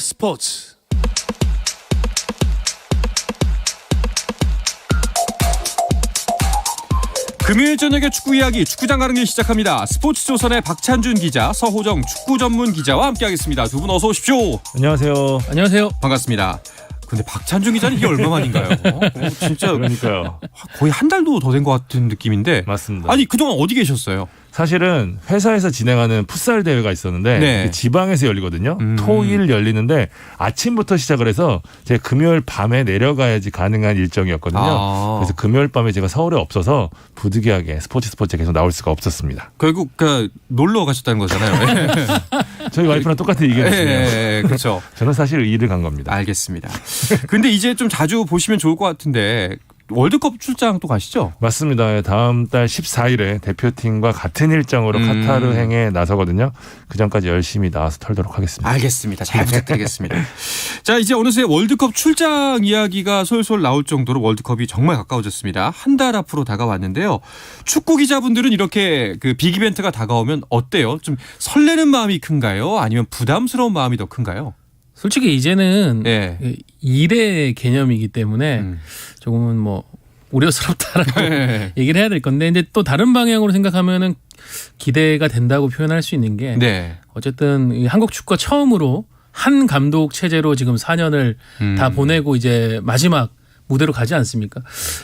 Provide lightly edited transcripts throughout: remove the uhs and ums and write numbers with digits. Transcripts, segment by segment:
스포츠. 금요일 저녁의 축구 이야기 축구장 가는 길 시작합니다. 스포츠조선의 박찬준 기자, 서호정 축구 전문 기자와 함께하겠습니다. 두 분 어서 오십시오. 안녕하세요. 안녕하세요. 반갑습니다. 근데 박찬준 기자는 이게 얼마 만인가요? 진짜 그러니까요. 거의 한 달도 더 된 것 같은 느낌인데. 맞습니다. 아니 그동안 어디 계셨어요? 사실은 회사에서 진행하는 풋살 대회가 있었는데 네. 지방에서 열리거든요. 토일 열리는데 아침부터 시작을 해서 제가 금요일 밤에 내려가야지 가능한 일정이었거든요. 그래서 금요일 밤에 제가 서울에 없어서 부득이하게 스포츠에 계속 나올 수가 없었습니다. 결국 놀러 가셨다는 거잖아요. 저희 와이프랑 똑같은 의견이시네요. 네, 그렇죠. 저는 사실 일을 간 겁니다. 알겠습니다. 근데 이제 좀 자주 보시면 좋을 것 같은데 월드컵 출장 또 가시죠? 맞습니다. 다음 달 14일에 대표팀과 같은 일정으로 카타르행에 나서거든요. 그 전까지 열심히 나와서 털도록 하겠습니다. 알겠습니다. 잘 부탁드리겠습니다. 자, 이제 어느새 월드컵 출장 이야기가 솔솔 나올 정도로 월드컵이 정말 가까워졌습니다. 한 달 앞으로 다가왔는데요. 축구 기자분들은 이렇게 빅 이벤트가 다가오면 어때요? 좀 설레는 마음이 큰가요? 아니면 부담스러운 마음이 더 큰가요? 솔직히 이제는 네. 일의 개념이기 때문에 조금은 우려스럽다라고 얘기를 해야 될 건데, 근데 또 다른 방향으로 생각하면은 기대가 된다고 표현할 수 있는 게 네. 어쨌든 이 한국 축구가 처음으로 한 감독 체제로 지금 4년을 다 보내고 이제 마지막 무대로 가지 않습니까?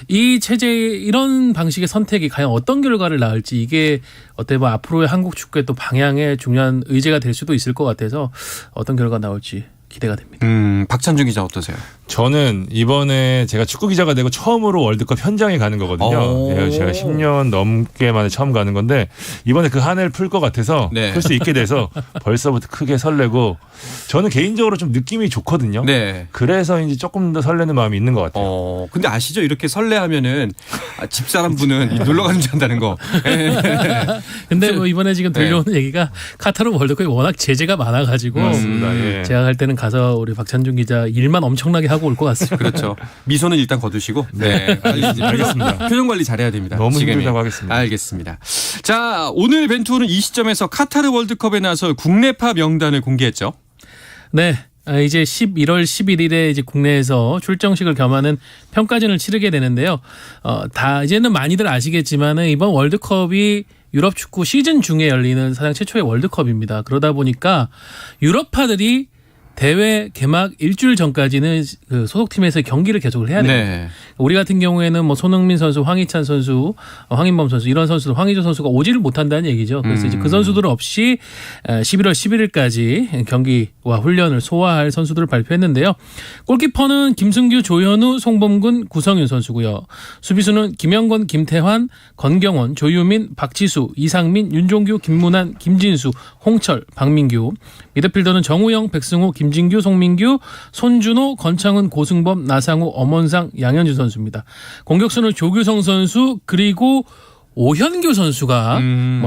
이 체제 이런 방식의 선택이 과연 어떤 결과를 낳을지 이게 어떻게 보면 앞으로의 한국 축구의 또 방향에 중요한 의제가 될 수도 있을 것 같아서 어떤 결과가 나올지 기대가 됩니다. 박찬준 기자 어떠세요? 저는 이번에 제가 축구 기자가 되고 처음으로 월드컵 현장에 가는 거거든요. 네, 제가 10년 넘게 만에 처음 가는 건데 이번에 그 한 해를 풀 것 같아서 네. 풀 수 있게 돼서 벌써부터 크게 설레고 저는 개인적으로 좀 느낌이 좋거든요. 네. 그래서 이제 조금 더 설레는 마음이 있는 것 같아요. 근데 아시죠? 이렇게 설레하면은 집사람 분은 놀러 가는 줄 안다는 거. 근데 이번에 지금 들려오는 얘기가 카타르 월드컵이 워낙 제재가 많아가지고 맞습니다. 예. 제가 갈 때는 가서 우리 박찬준 기자 일만 엄청나게 하고 올 것 같습니다. 그렇죠. 미소는 일단 거두시고. 네. 알겠습니다. 표정 관리 잘해야 됩니다. 너무 지금이. 힘들다고 하겠습니다. 알겠습니다. 자, 오늘 벤투는 이 시점에서 카타르 월드컵에 나설 국내파 명단을 공개했죠. 네. 이제 11월 11일에 이제 국내에서 출정식을 겸하는 평가전을 치르게 되는데요. 다 이제는 많이들 아시겠지만은 이번 월드컵이 유럽 축구 시즌 중에 열리는 사상 최초의 월드컵입니다. 그러다 보니까 유럽파들이 대회 개막 일주일 전까지는 그 소속팀에서 경기를 계속을 해야 됩니다. 네. 우리 같은 경우에는 손흥민 선수, 황희찬 선수, 황인범 선수 이런 선수들, 황의조 선수가 오지를 못한다는 얘기죠. 그래서 이제 그 선수들 없이 11월 11일까지 경기와 훈련을 소화할 선수들을 발표했는데요. 골키퍼는 김승규, 조현우, 송범근, 구성윤 선수고요. 수비수는 김영권, 김태환, 권경원, 조유민, 박지수, 이상민, 윤종규, 김문환, 김진수, 홍철, 박민규. 미드필더는 정우영, 백승호, 김진규, 송민규, 손준호, 권창훈, 고승범, 나상우, 엄원상, 양현주 선수입니다. 공격수는 조규성 선수 그리고 오현규 선수가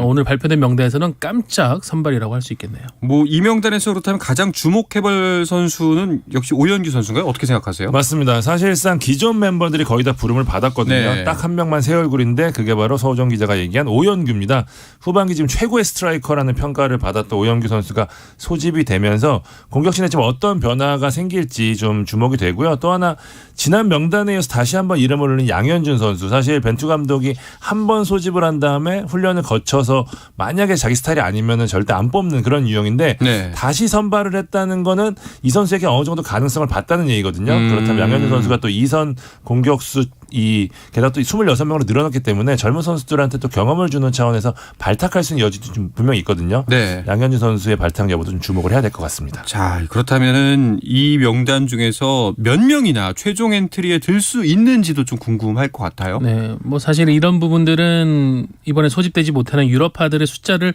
오늘 발표된 명단에서는 깜짝 선발이라고 할 수 있겠네요. 이 명단에서 그렇다면 가장 주목해볼 선수는 역시 오현규 선수인가요? 어떻게 생각하세요? 맞습니다. 사실상 기존 멤버들이 거의 다 부름을 받았거든요. 네. 딱 한 명만 새 얼굴인데 그게 바로 서호정 기자가 얘기한 오현규입니다. 후반기 지금 최고의 스트라이커라는 평가를 받았던 오현규 선수가 소집이 되면서 공격진에 좀 어떤 변화가 생길지 좀 주목이 되고요. 또 하나 지난 명단에 이어서 다시 한번 이름을 올린 양현준 선수. 사실 벤투 감독이 한 번 소집을 한 다음에 훈련을 거쳐서 만약에 자기 스타일이 아니면은 절대 안 뽑는 그런 유형인데 네. 다시 선발을 했다는 거는 이 선수에게 어느 정도 가능성을 봤다는 얘기거든요. 그렇다면 양현준 선수가 또 2선 공격수 게다가 또 26명으로 늘어났기 때문에 젊은 선수들한테 또 경험을 주는 차원에서 발탁할 수 있는 여지도 좀 분명히 있거든요. 네. 양현준 선수의 발탁 여부도 좀 주목을 해야 될 것 같습니다. 자, 그렇다면은 이 명단 중에서 몇 명이나 최종 엔트리에 들 수 있는지도 좀 궁금할 것 같아요. 네, 사실 이런 부분들은 이번에 소집되지 못하는 유럽파들의 숫자를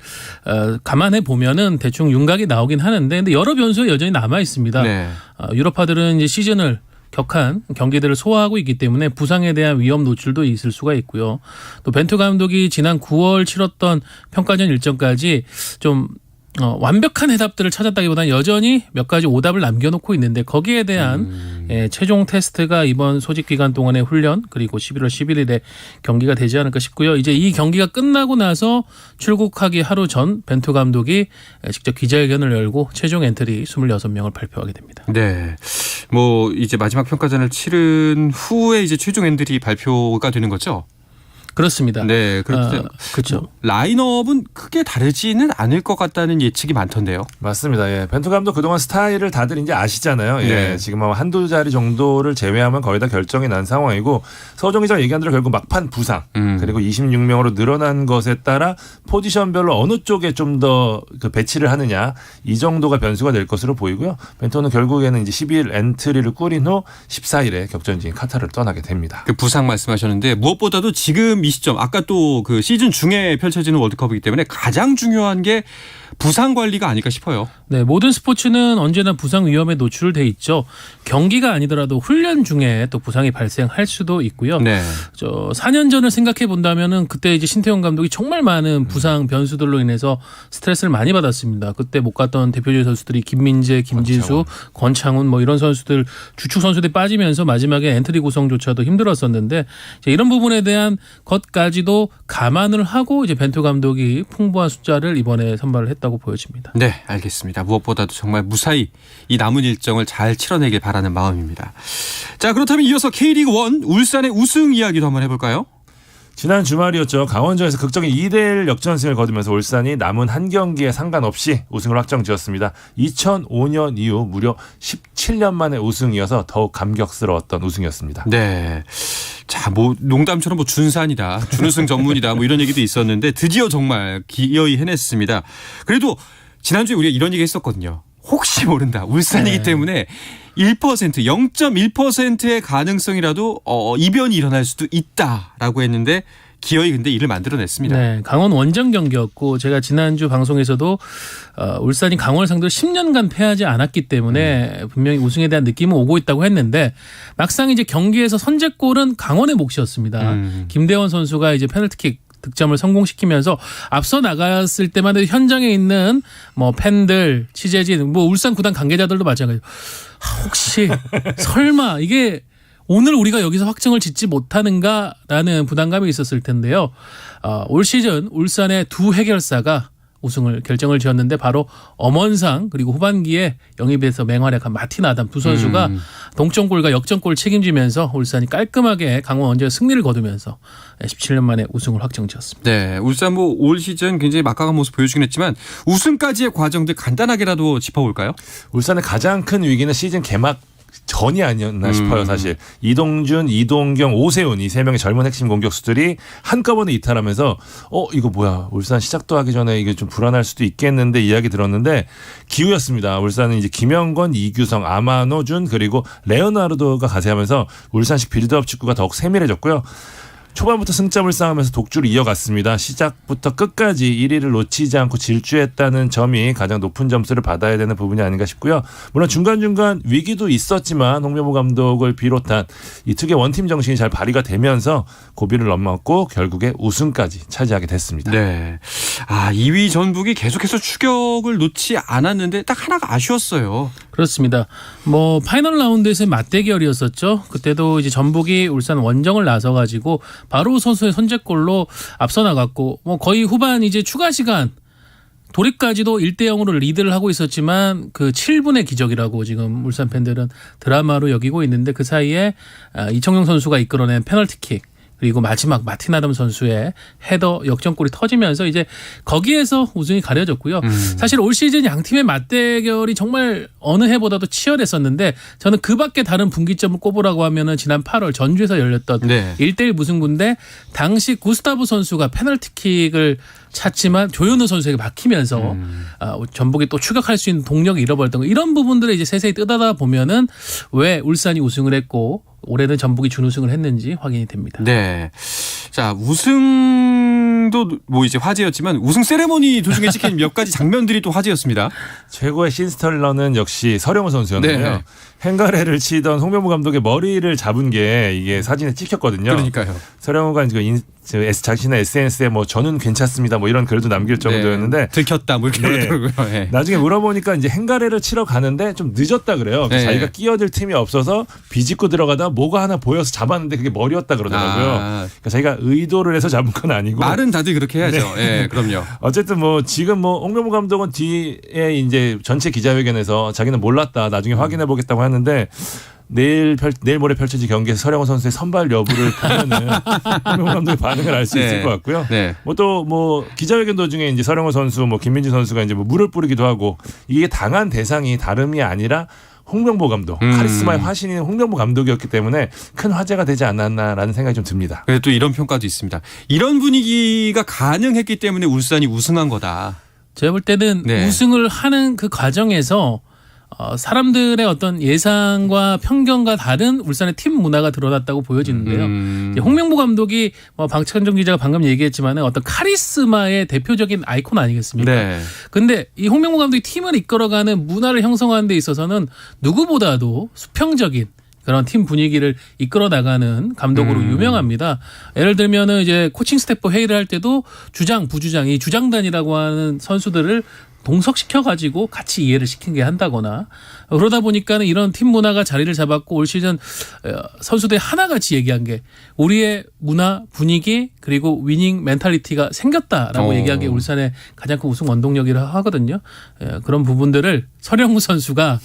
감안해 보면은 대충 윤곽이 나오긴 하는데, 근데 여러 변수가 여전히 남아 있습니다. 네. 유럽파들은 이제 시즌을 격한 경기들을 소화하고 있기 때문에 부상에 대한 위험 노출도 있을 수가 있고요. 또 벤투 감독이 지난 9월 치렀던 평가전 일정까지 좀 완벽한 해답들을 찾았다기보다는 여전히 몇 가지 오답을 남겨놓고 있는데 거기에 대한 최종 테스트가 이번 소집 기간 동안의 훈련 그리고 11월 11일에 경기가 되지 않을까 싶고요. 이제 이 경기가 끝나고 나서 출국하기 하루 전 벤투 감독이 직접 기자회견을 열고 최종 엔트리 26명을 발표하게 됩니다. 네. 뭐 이제 마지막 평가전을 치른 후에 이제 최종 엔트리 발표가 되는 거죠? 그렇습니다. 네, 그렇죠. 라인업은 크게 다르지는 않을 것 같다는 예측이 많던데요. 맞습니다. 예. 벤투 감독 그동안 스타일을 다들 이제 아시잖아요. 예. 네. 지금 한두 자리 정도를 제외하면 거의 다 결정이 난 상황이고 서정 기자가 얘기한 대로 결국 막판 부상 그리고 26명으로 늘어난 것에 따라 포지션별로 어느 쪽에 좀 더 그 배치를 하느냐 이 정도가 변수가 될 것으로 보이고요. 벤투는 결국에는 이제 12일 엔트리를 꾸린 후 14일에 격전지인 카타르를 떠나게 됩니다. 그 부상 말씀하셨는데 무엇보다도 지금 이 시점 아까 또 그 시즌 중에 펼쳐지는 월드컵이기 때문에 가장 중요한 게 부상 관리가 아닐까 싶어요. 네, 모든 스포츠는 언제나 부상 위험에 노출돼 있죠. 경기가 아니더라도 훈련 중에 또 부상이 발생할 수도 있고요. 네. 4년 전을 생각해 본다면은 그때 이제 신태용 감독이 정말 많은 부상 변수들로 인해서 스트레스를 많이 받았습니다. 그때 못 갔던 대표적 선수들이 김민재, 김진수, 권창훈 뭐 이런 선수들 주축 선수들이 빠지면서 마지막에 엔트리 구성조차도 힘들었었는데 이런 부분에 대한 것까지도 감안을 하고 이제 벤투 감독이 풍부한 숫자를 이번에 선발을 했다고 보여집니다. 네, 알겠습니다. 무엇보다도 정말 무사히 이 남은 일정을 잘 치러내길 바라는 마음입니다. 자, 그렇다면 이어서 K리그 1 울산의 우승 이야기도 한번 해볼까요? 지난 주말이었죠. 강원전에서 극적인 2대1 역전승을 거두면서 울산이 남은 한 경기에 상관없이 우승을 확정지었습니다. 2005년 이후 무려 17년 만에 우승이어서 더욱 감격스러웠던 우승이었습니다. 네. 자, 뭐 농담처럼 뭐 준산이다, 준우승 전문이다, 뭐 이런 얘기도 있었는데 드디어 정말 기어이 해냈습니다. 그래도 지난주에 우리가 이런 얘기 했었거든요. 혹시 모른다. 울산이기 때문에 1%, 0.1%의 가능성이라도 이변이 일어날 수도 있다라고 했는데 기어이 근데 이를 만들어냈습니다. 네, 강원 원정 경기였고 제가 지난주 방송에서도 울산이 강원을 상대로 10년간 패하지 않았기 때문에 분명히 우승에 대한 느낌은 오고 있다고 했는데 막상 이제 경기에서 선제골은 강원의 몫이었습니다. 김대원 선수가 이제 페널티킥 득점을 성공시키면서 앞서 나갔을 때만 해도 현장에 있는 뭐 팬들, 취재진, 뭐 울산 구단 관계자들도 마찬가지로 혹시 설마 이게 오늘 우리가 여기서 확정을 짓지 못하는가라는 부담감이 있었을 텐데요. 올 시즌 울산의 두 해결사가 우승을 결정을 지었는데 바로 엄원상 그리고 후반기에 영입에서 맹활약한 마틴 아담 두 선수가 동점골과 역전골을 책임지면서 울산이 깔끔하게 강원 원정 승리를 거두면서 17년 만에 우승을 확정지었습니다. 네, 울산 뭐 올 시즌 굉장히 막강한 모습 보여주긴 했지만 우승까지의 과정들 간단하게라도 짚어볼까요? 울산의 가장 큰 위기는 시즌 개막 전이 아니었나 싶어요. 사실 이동준, 이동경, 오세훈 이 세 명의 젊은 핵심 공격수들이 한꺼번에 이탈하면서 이거 뭐야 울산 시작도 하기 전에 이게 좀 불안할 수도 있겠는데 이야기 들었는데 기우였습니다. 울산은 이제 김영권, 이규성, 아마노준 그리고 레오나르도가 가세하면서 울산식 빌드업 축구가 더욱 세밀해졌고요. 초반부터 승점을 쌓으면서 독주를 이어갔습니다. 시작부터 끝까지 1위를 놓치지 않고 질주했다는 점이 가장 높은 점수를 받아야 되는 부분이 아닌가 싶고요. 물론 중간중간 위기도 있었지만 홍명보 감독을 비롯한 이 특유의 원팀 정신이 잘 발휘가 되면서 고비를 넘었고 결국에 우승까지 차지하게 됐습니다. 네. 2위 전북이 계속해서 추격을 놓지 않았는데 딱 하나가 아쉬웠어요. 그렇습니다. 뭐 파이널 라운드에서의 맞대결이었었죠. 그때도 이제 전북이 울산 원정을 나서가지고 바로 선수의 선제골로 앞서 나갔고 뭐 거의 후반 이제 추가 시간 돌입까지도 1대0으로 리드를 하고 있었지만 그 7분의 기적이라고 지금 울산 팬들은 드라마로 여기고 있는데 그 사이에 이청용 선수가 이끌어낸 페널티킥 그리고 마지막 마틴 아담 선수의 헤더 역전골이 터지면서 이제 거기에서 우승이 가려졌고요. 사실 올 시즌 양 팀의 맞대결이 정말 어느 해보다도 치열했었는데 저는 그 밖에 다른 분기점을 꼽으라고 하면은 지난 8월 전주에서 열렸던 1대1 무승부인데 당시 구스타브 선수가 페널티킥을 찼지만 조현우 선수에게 막히면서 전북이 또 추격할 수 있는 동력을 잃어버렸던 거 이런 부분들을 이제 세세히 뜯어다 보면은 왜 울산이 우승을 했고 올해는 전북이 준우승을 했는지 확인이 됩니다. 네. 자, 우승도 뭐 이제 화제였지만 우승 세레머니 도중에 찍힌 몇 가지 장면들이 또 화제였습니다. 최고의 신스털러는 역시 서령우 선수였는데요. 네. 행가래를 치던 홍명보 감독의 머리를 잡은 게 이게 사진에 찍혔거든요. 그러니까요. 서령우가 지금 자신의 SNS에 뭐 저는 괜찮습니다 뭐 이런 글도 남길 정도였는데 네. 들켰다 뭐 이렇게 네. 그러더라고요. 네. 나중에 물어보니까 이제 행가래를 치러 가는데 좀 늦었다 그래요. 네. 자기가 끼어들 틈이 없어서 비집고 들어가다 뭐가 하나 보여서 잡았는데 그게 머리였다 그러더라고요. 그러니까 자기가 의도를 해서 잡은 건 아니고. 말은 다들 그렇게 해야죠. 네. 그럼요. 어쨌든 뭐 지금 뭐 홍명보 감독은 뒤에 이제 전체 기자회견에서 자기는 몰랐다 나중에 확인해 보겠다고 하는데 내일 모레 펼쳐질 경기에서 서령호 선수의 선발 여부를 보면은 홍명보 감독의 반응을 알 수 있을 것 같고요. 네. 뭐 또 뭐 기자회견 도중에 이제 서령호 선수, 뭐 김민지 선수가 이제 뭐 물을 뿌리기도 하고 이게 당한 대상이 다름이 아니라 홍명보 감독, 카리스마의 화신인 홍명보 감독이었기 때문에 큰 화제가 되지 않았나라는 생각이 좀 듭니다. 그래도 또 이런 평가도 있습니다. 이런 분위기가 가능했기 때문에 울산이 우승한 거다. 제가 볼 때는 네. 우승을 하는 그 과정에서 사람들의 어떤 예상과 편견과 다른 울산의 팀 문화가 드러났다고 보여지는데요. 이제 홍명보 감독이 방찬정 기자가 방금 얘기했지만 어떤 카리스마의 대표적인 아이콘 아니겠습니까? 네. 근데 이 홍명보 감독이 팀을 이끌어가는 문화를 형성하는 데 있어서는 누구보다도 수평적인 그런 팀 분위기를 이끌어 나가는 감독으로 유명합니다. 예를 들면은 이제 코칭 스태프 회의를 할 때도 주장, 부주장, 이 주장단이라고 하는 선수들을 동석시켜 가지고 같이 이해를 시키게 한다거나 그러다 보니까는 이런 팀 문화가 자리를 잡았고 올 시즌 선수들이 하나같이 얘기한 게 우리의 문화, 분위기 그리고 위닝 멘탈리티가 생겼다라고 얘기한 게 울산의 가장 큰 우승 원동력이라 하거든요. 그런 부분들을 서령우 선수가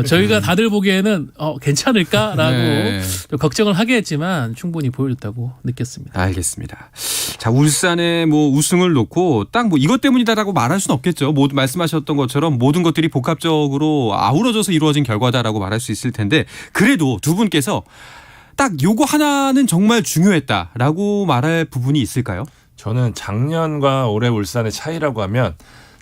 저희가 다들 보기에는 괜찮을까라고 네. 좀 걱정을 하게 했지만 충분히 보여줬다고 느꼈습니다. 알겠습니다. 자, 울산의 뭐 우승을 놓고 딱 뭐 이것 때문이다라고 말할 수는 없겠죠. 모두 말씀하셨던 것처럼 모든 것들이 복합적으로 아우러져서 이루어진 결과다라고 말할 수 있을 텐데 그래도 두 분께서 딱 요거 하나는 정말 중요했다라고 말할 부분이 있을까요? 저는 작년과 올해 울산의 차이라고 하면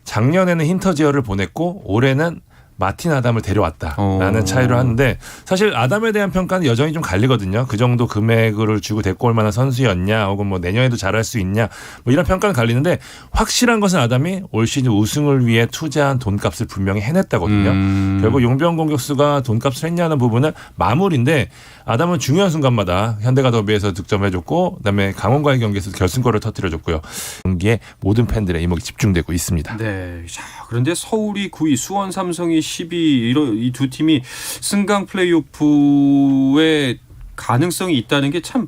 작년에는 힌터지어를 보냈고 올해는 마틴 아담을 데려왔다라는 차이로 하는데 사실 아담에 대한 평가는 여전히 좀 갈리거든요. 그 정도 금액을 주고 데리고 올 만한 선수였냐 혹은 뭐 내년에도 잘할 수 있냐 뭐 이런 평가는 갈리는데 확실한 것은 아담이 올 시즌 우승을 위해 투자한 돈값을 분명히 해냈다거든요. 결국 용병 공격수가 돈값을 했냐는 부분은 마무리인데 아담은 중요한 순간마다 현대가 더비에서 득점해줬고 그다음에 강원과의 경기에서 결승골을 터뜨려줬고요. 경기에 모든 팬들의 이목이 집중되고 있습니다. 네. 자, 그런데 서울이 9위, 수원 삼성이 12위 이런 이 두 팀이 승강 플레이오프의 가능성이 있다는 게 참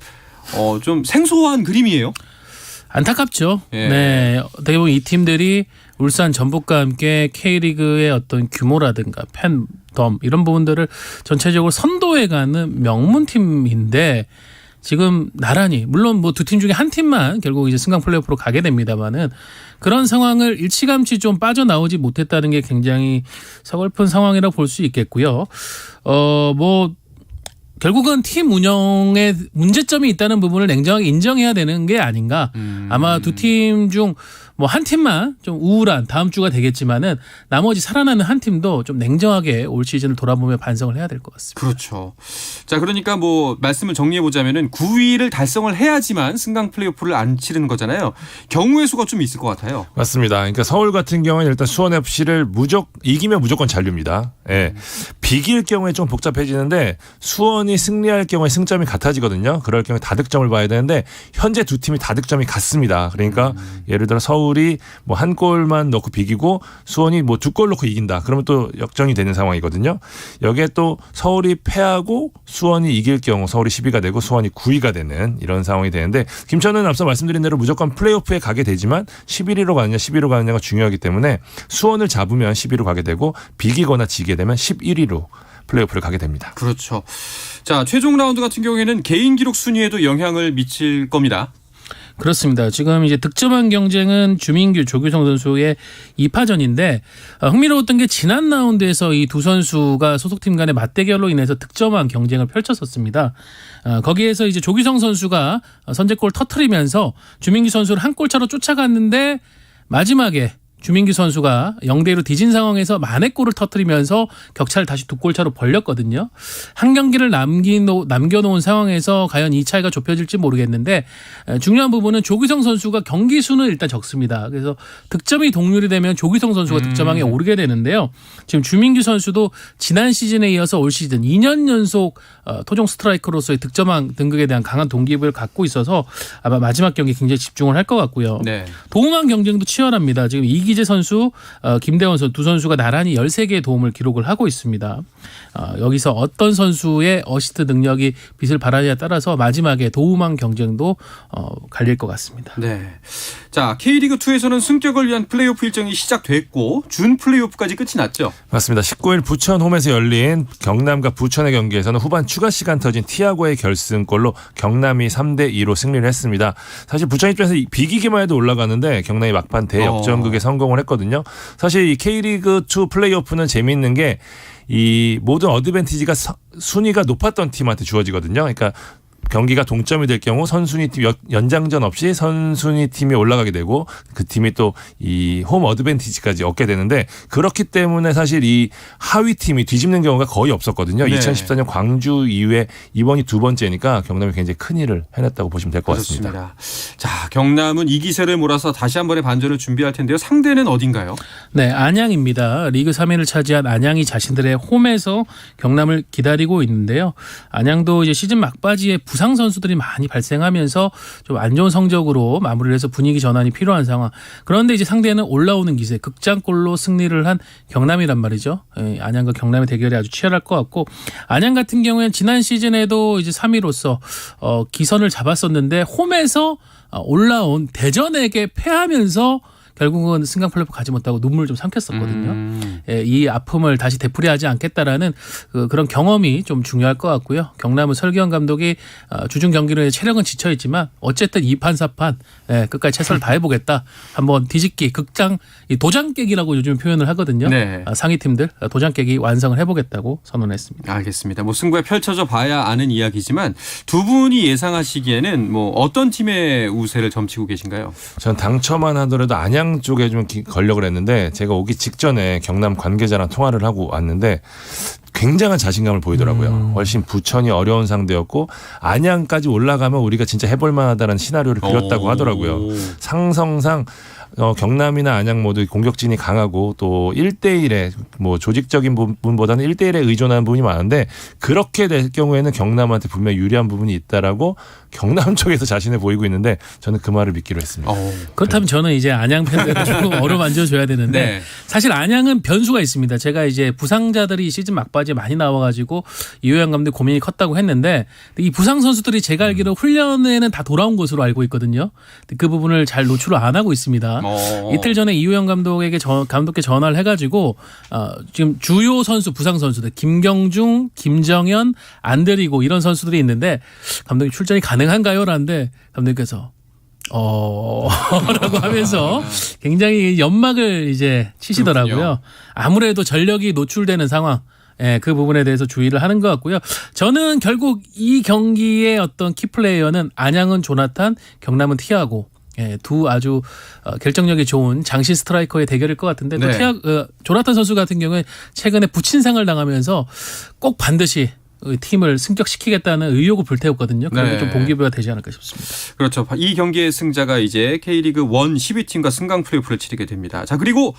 좀 생소한 그림이에요. 안타깝죠. 예. 네. 어떻게 보면 이 팀들이 울산 전북과 함께 K리그의 어떤 규모라든가 팬덤 이런 부분들을 전체적으로 선도해가는 명문팀인데 지금 나란히 물론 뭐 두 팀 중에 한 팀만 결국 이제 승강 플레이오프로 가게 됩니다만은 그런 상황을 일찌감치 좀 빠져나오지 못했다는 게 굉장히 서글픈 상황이라고 볼 수 있겠고요. 뭐 결국은 팀 운영에 문제점이 있다는 부분을 냉정하게 인정해야 되는 게 아닌가. 아마 두 팀 중 뭐 한 팀만 좀 우울한 다음 주가 되겠지만은 나머지 살아나는 한 팀도 좀 냉정하게 올 시즌을 돌아보며 반성을 해야 될 것 같습니다. 그렇죠. 자, 그러니까 뭐 말씀을 정리해 보자면은 9위를 달성을 해야지만 승강 플레이오프를 안 치르는 거잖아요. 경우의 수가 좀 있을 것 같아요. 맞습니다. 그러니까 서울 같은 경우는 일단 수원 FC를 이기면 무조건 잔류입니다. 예. 비길 경우에 좀 복잡해지는데 수원이 승리할 경우에 승점이 같아지거든요. 그럴 경우에 다득점을 봐야 되는데 현재 두 팀이 다득점이 같습니다. 그러니까 예를 들어 서울이 뭐 한 골만 넣고 비기고 수원이 뭐 두 골 넣고 이긴다. 그러면 또 역전이 되는 상황이거든요. 여기에 또 서울이 패하고 수원이 이길 경우 서울이 10위가 되고 수원이 9위가 되는 이런 상황이 되는데 김천은 앞서 말씀드린 대로 무조건 플레이오프에 가게 되지만 11위로 가느냐 12위로 가느냐가 중요하기 때문에 수원을 잡으면 10위로 가게 되고 비기거나 지게 되면 11위로 플레이오프를 가게 됩니다. 그렇죠. 자, 최종 라운드 같은 경우에는 개인 기록 순위에도 영향을 미칠 겁니다. 그렇습니다. 지금 이제 득점왕 경쟁은 주민규, 조규성 선수의 2파전인데 흥미로웠던 게 지난 라운드에서 이 두 선수가 소속팀 간의 맞대결로 인해서 득점왕 경쟁을 펼쳤었습니다. 거기에서 이제 조규성 선수가 선제골 터트리면서 주민규 선수를 한 골 차로 쫓아갔는데 마지막에 주민규 선수가 0대1로 뒤진 상황에서 만회골을 터뜨리면서 격차를 다시 2골차로 벌렸거든요. 한 경기를 남겨놓은 상황에서 과연 이 차이가 좁혀질지 모르겠는데 중요한 부분은 조규성 선수가 경기 수는 일단 적습니다. 그래서 득점이 동률이 되면 조규성 선수가 득점왕에 오르게 되는데요. 지금 주민규 선수도 지난 시즌에 이어서 올 시즌 2년 연속 토종 스트라이커로서의 득점왕 등극에 대한 강한 동기부여를 갖고 있어서 아마 마지막 경기 굉장히 집중을 할 것 같고요. 네. 도움왕 경쟁도 치열합니다. 지금 이기재 선수, 김대원 선수 두 선수가 나란히 13개의 도움을 기록을 하고 있습니다. 여기서 어떤 선수의 어시스트 능력이 빛을 발하느냐에 따라서 마지막에 도움왕 경쟁도 갈릴 것 같습니다. 네. 자, K리그2에서는 승격을 위한 플레이오프 일정이 시작됐고 준 플레이오프까지 끝이 났죠. 맞습니다. 19일 부천 홈에서 열린 경남과 부천의 경기에서는 후반 추가 시간 터진 티아고의 결승골로 경남이 3대2로 승리를 했습니다. 사실 부천 입장에서 비기기만 해도 올라가는데 경남이 막판 대역전극에 성공을 했거든요. 사실 이 K리그2 플레이오프는 재미있는 게 이 모든 어드밴티지가 순위가 높았던 팀한테 주어지거든요. 그러니까 경기가 동점이 될 경우 선순위 팀 연장전 없이 선순위 팀이 올라가게 되고 그 팀이 또 이 홈 어드밴티지까지 얻게 되는데 그렇기 때문에 사실 이 하위 팀이 뒤집는 경우가 거의 없었거든요. 네. 2014년 광주 이후에 이번이 두 번째니까 경남이 굉장히 큰 일을 해냈다고 보시면 될 것 같습니다. 그렇습니다. 자, 경남은 이 기세를 몰아서 다시 한 번의 반전을 준비할 텐데요. 상대는 어딘가요? 네, 안양입니다. 리그 3위를 차지한 안양이 자신들의 홈에서 경남을 기다리고 있는데요. 안양도 이제 시즌 막바지에 부상 선수들이 많이 발생하면서 좀 안 좋은 성적으로 마무리를 해서 분위기 전환이 필요한 상황. 그런데 이제 상대는 올라오는 기세, 극장골로 승리를 한 경남이란 말이죠. 안양과 경남의 대결이 아주 치열할 것 같고 안양 같은 경우에는 지난 시즌에도 이제 3위로서 기선을 잡았었는데 홈에서 올라온 대전에게 패하면서 결국은 승강 플레이오프 가지 못하고 눈물을 좀 삼켰었거든요. 이 아픔을 다시 되풀이하지 않겠다라는 그런 경험이 좀 중요할 것 같고요. 경남은 설기현 감독이 주중 경기로 체력은 지쳐 있지만 어쨌든 2판 4판 끝까지 최선을 다해보겠다. 한번 뒤집기 극장 도장 깨기라고 요즘 표현을 하거든요. 네. 상위 팀들 도장 깨기 완성을 해보겠다고 선언했습니다. 알겠습니다. 뭐 승부에 펼쳐져 봐야 아는 이야기지만 두 분이 예상하시기에는 뭐 어떤 팀의 우세를 점치고 계신가요? 전 당첨만 하더라도 안양 쪽에 좀 걸려고 했는데 제가 오기 직전에 경남 관계자랑 통화를 하고 왔는데 굉장한 자신감을 보이더라고요. 훨씬 부천이 어려운 상대였고 안양까지 올라가면 우리가 진짜 해볼 만하다는 시나리오를 그렸다고 하더라고요. 상성상 경남이나 안양 모두 공격진이 강하고 또 1대1의 뭐 조직적인 부분보다는 1대1에 의존하는 부분이 많은데 그렇게 될 경우에는 경남한테 분명히 유리한 부분이 있다라고 경남 쪽에서 자신을 보이고 있는데 저는 그 말을 믿기로 했습니다. 그렇다면 저는 이제 안양 팬들을 조금 어루만져줘야 되는데 네. 사실 안양은 변수가 있습니다. 제가 이제 부상자들이 시즌 막바지에 많이 나와가지고 이호영 감독 고민이 컸다고 했는데 이 부상 선수들이 제가 알기로 훈련에는 다 돌아온 것으로 알고 있거든요. 그 부분을 잘 노출을 안 하고 있습니다. 이틀 전에 이호영 감독에게 감독께 전화를 해가지고 지금 주요 선수 부상 선수들 김경중, 김정현, 안드리고 이런 선수들이 있는데 감독님 출전이 가능한가요? 라는데 감독님께서 라고 하면서 굉장히 연막을 이제 치시더라고요. 그렇군요. 아무래도 전력이 노출되는 상황. 그 부분에 대해서 주의를 하는 것 같고요. 저는 결국 이 경기의 어떤 키플레이어는 안양은 조나탄, 경남은 티아고. 두 아주 결정력이 좋은 장신 스트라이커의 대결일 것 같은데 네. 또 조나탄 선수 같은 경우에 최근에 부친상을 당하면서 꼭 반드시 팀을 승격시키겠다는 의욕을 불태웠거든요. 그런 게 좀 동기부여가 되지 않을까 싶습니다. 그렇죠. 이 경기의 승자가 이제 K리그 1 12팀과 승강 플레이오프를 치르게 됩니다. 자, 그리고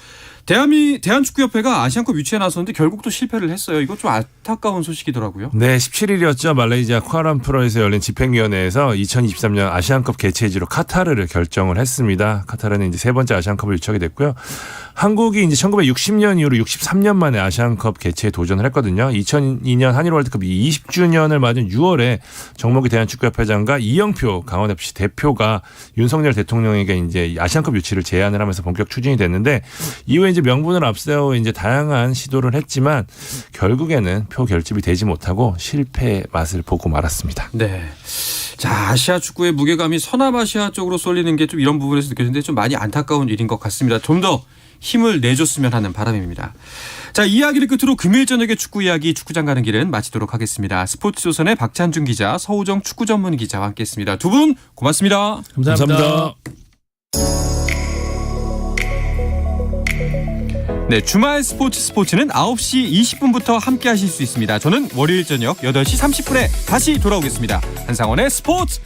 대한축구협회가 아시안컵 유치에 나섰는데 결국 또 실패를 했어요. 이거 좀 안타까운 소식이더라고요. 네, 17일이었죠. 말레이시아 쿠알라룸푸르에서 열린 집행위원회에서 2023년 아시안컵 개최지로 카타르를 결정을 했습니다. 카타르는 이제 세 번째 아시안컵을 유치하게 됐고요. 한국이 이제 1960년 이후로 63년 만에 아시안컵 개최에 도전을 했거든요. 2002년 한일 월드컵이 20주년을 맞은 6월에 정몽기 대한축구협회장과 이영표 강원FC 대표가 윤석열 대통령에게 이제 아시안컵 유치를 제안을 하면서 본격 추진이 됐는데 이후에 이제 명분을 앞세워 이제 다양한 시도를 했지만 결국에는 표 결집이 되지 못하고 실패의 맛을 보고 말았습니다. 네. 자, 아시아 축구의 무게감이 서남아시아 쪽으로 쏠리는 게 좀 이런 부분에서 느껴지는데 좀 많이 안타까운 일인 것 같습니다. 좀 더 힘을 내줬으면 하는 바람입니다. 자, 이야기를 끝으로 금요일 저녁에 축구 이야기 축구장 가는 길은 마치도록 하겠습니다. 스포츠조선의 박찬준 기자, 서우정 축구 전문 기자와 함께했습니다. 두 분 고맙습니다. 감사합니다. 감사합니다. 네, 주말 스포츠는 9시 20분부터 함께 하실 수 있습니다. 저는 월요일 저녁 8시 30분에 다시 돌아오겠습니다. 한상원의 스포츠.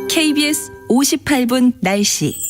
KBS 58분 날씨.